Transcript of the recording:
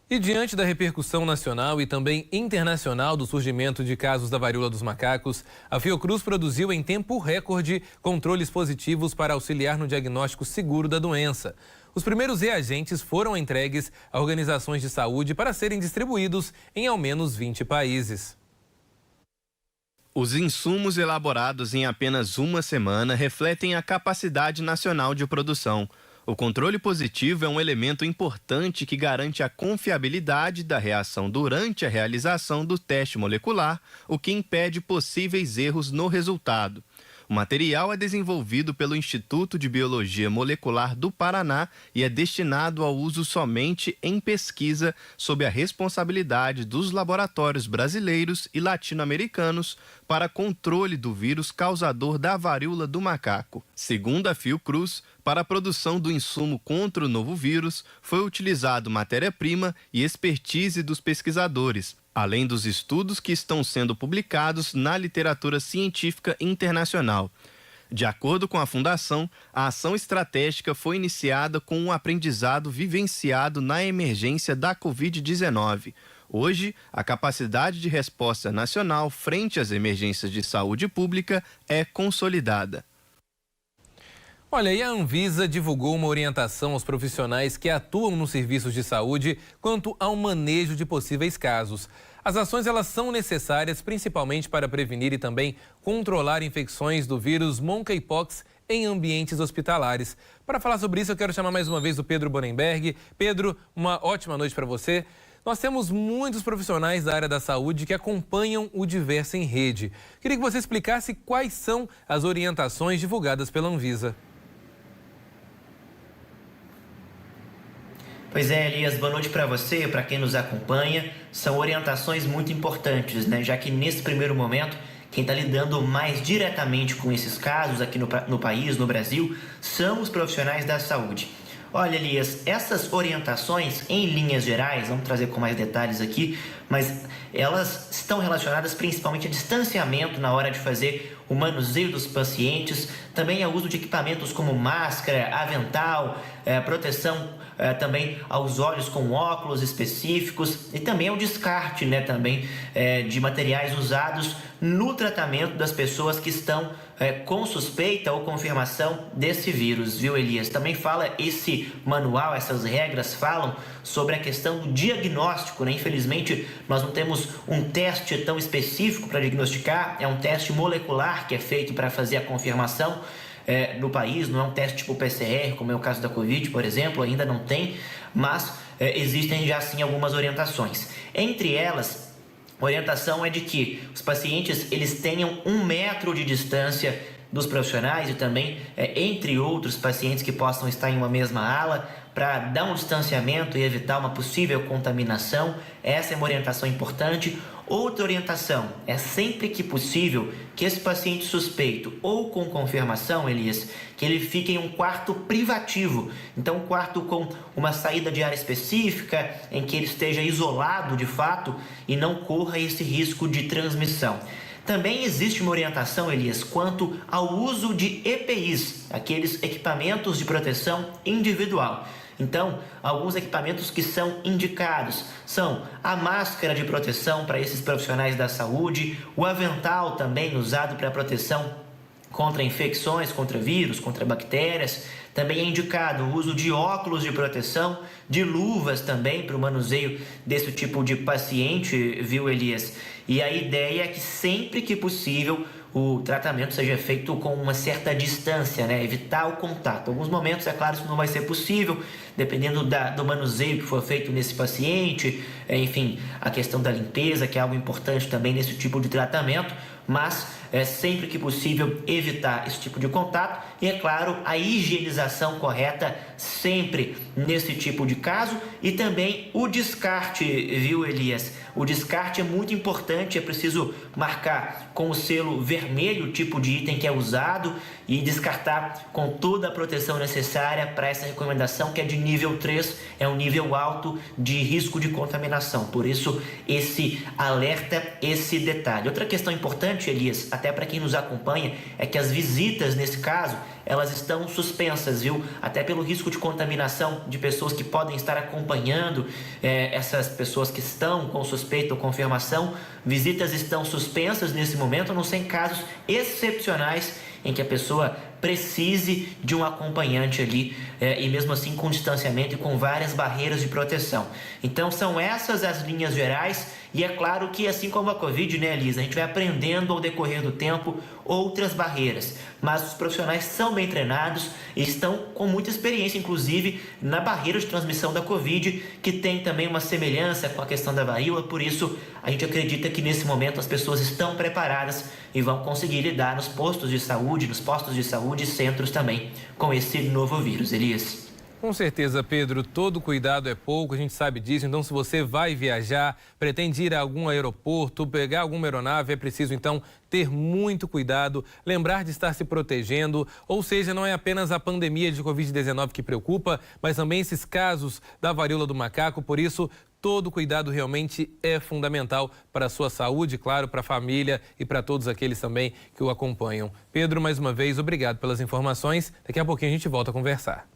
E diante da repercussão nacional e também internacional do surgimento de casos da varíola dos macacos, a Fiocruz produziu em tempo recorde controles positivos para auxiliar no diagnóstico seguro da doença. Os primeiros reagentes foram entregues a organizações de saúde para serem distribuídos em ao menos 20 países. Os insumos elaborados em apenas uma semana refletem a capacidade nacional de produção. O controle positivo é um elemento importante que garante a confiabilidade da reação durante a realização do teste molecular, o que impede possíveis erros no resultado. O material é desenvolvido pelo Instituto de Biologia Molecular do Paraná e é destinado ao uso somente em pesquisa sob a responsabilidade dos laboratórios brasileiros e latino-americanos para controle do vírus causador da varíola do macaco. Segundo a Fiocruz, para a produção do insumo contra o novo vírus, foi utilizado matéria-prima e expertise dos pesquisadores, além dos estudos que estão sendo publicados na literatura científica internacional. De acordo com a Fundação, a ação estratégica foi iniciada com um aprendizado vivenciado na emergência da Covid-19. Hoje, a capacidade de resposta nacional frente às emergências de saúde pública é consolidada. Olha, e a Anvisa divulgou uma orientação aos profissionais que atuam nos serviços de saúde quanto ao manejo de possíveis casos. As ações elas são necessárias principalmente para prevenir e também controlar infecções do vírus monkeypox em ambientes hospitalares. Para falar sobre isso, eu quero chamar mais uma vez o Pedro Bonenberg. Pedro, uma ótima noite para você. Nós temos muitos profissionais da área da saúde que acompanham o Diversa em Rede. Queria que você explicasse quais são as orientações divulgadas pela Anvisa. Pois é, Elias, boa noite para você e para quem nos acompanha. São orientações muito importantes, né? Já que nesse primeiro momento, quem está lidando mais diretamente com esses casos aqui no país, no Brasil, são os profissionais da saúde. Olha, Elias, essas orientações, em linhas gerais, vamos trazer com mais detalhes aqui, mas elas estão relacionadas principalmente a distanciamento na hora de fazer o manuseio dos pacientes, também ao uso de equipamentos como máscara, avental, proteção também aos olhos com óculos específicos e também ao descarte, né, também de materiais usados no tratamento das pessoas que estão com suspeita ou confirmação desse vírus, viu, Elias? Também fala esse manual, essas regras falam sobre a questão do diagnóstico, né? Infelizmente, nós não temos um teste tão específico para diagnosticar, é um teste molecular que é feito para fazer a confirmação no país, não é um teste tipo PCR, como é o caso da Covid, por exemplo, ainda não tem, mas existem já sim algumas orientações. Entre elas, a orientação é de que os pacientes eles tenham 1 metro de distância dos profissionais e também entre outros pacientes que possam estar em uma mesma ala, para dar um distanciamento e evitar uma possível contaminação. Essa é uma orientação importante. Outra orientação é sempre que possível que esse paciente suspeito ou com confirmação, Elias, que ele fique em um quarto privativo. Então, um quarto com uma saída de ar específica, em que ele esteja isolado de fato e não corra esse risco de transmissão. Também existe uma orientação, Elias, quanto ao uso de EPIs, aqueles equipamentos de proteção individual. Então, alguns equipamentos que são indicados são a máscara de proteção para esses profissionais da saúde, o avental também usado para proteção contra infecções, contra vírus, contra bactérias. Também é indicado o uso de óculos de proteção, de luvas também para o manuseio desse tipo de paciente, viu, Elias? E a ideia é que sempre que possível o tratamento seja feito com uma certa distância, né? Evitar o contato. Em alguns momentos, é claro, isso não vai ser possível, dependendo do manuseio que for feito nesse paciente, enfim, a questão da limpeza, que é algo importante também nesse tipo de tratamento, mas sempre que possível evitar esse tipo de contato e, é claro, a higienização correta sempre nesse tipo de caso e também o descarte, viu, Elias? O descarte é muito importante, é preciso marcar com o selo vermelho o tipo de item que é usado e descartar com toda a proteção necessária para essa recomendação, que é de nível 3, é um nível alto de risco de contaminação. Por isso, esse alerta, esse detalhe. Outra questão importante, Elias, até para quem nos acompanha, é que as visitas, nesse caso, elas estão suspensas, viu? Até pelo risco de contaminação de pessoas que podem estar acompanhando essas pessoas que estão com suspeita ou confirmação. Visitas estão suspensas nesse momento, a não ser em casos excepcionais em que a pessoa precise de um acompanhante ali e mesmo assim com distanciamento e com várias barreiras de proteção. Então são essas as linhas gerais e é claro que assim como a Covid, né, Elisa, a gente vai aprendendo ao decorrer do tempo outras barreiras, mas os profissionais são bem treinados e estão com muita experiência, inclusive na barreira de transmissão da Covid, que tem também uma semelhança com a questão da varíola, por isso a gente acredita que nesse momento as pessoas estão preparadas e vão conseguir lidar nos postos de saúde, e centros também com esse novo vírus, Elias. Com certeza, Pedro, todo cuidado é pouco, a gente sabe disso. Então, se você vai viajar, pretende ir a algum aeroporto, pegar alguma aeronave, é preciso, então, ter muito cuidado, lembrar de estar se protegendo. Ou seja, não é apenas a pandemia de Covid-19 que preocupa, mas também esses casos da varíola do macaco. Por isso, todo cuidado realmente é fundamental para a sua saúde, claro, para a família e para todos aqueles também que o acompanham. Pedro, mais uma vez, obrigado pelas informações. Daqui a pouquinho a gente volta a conversar.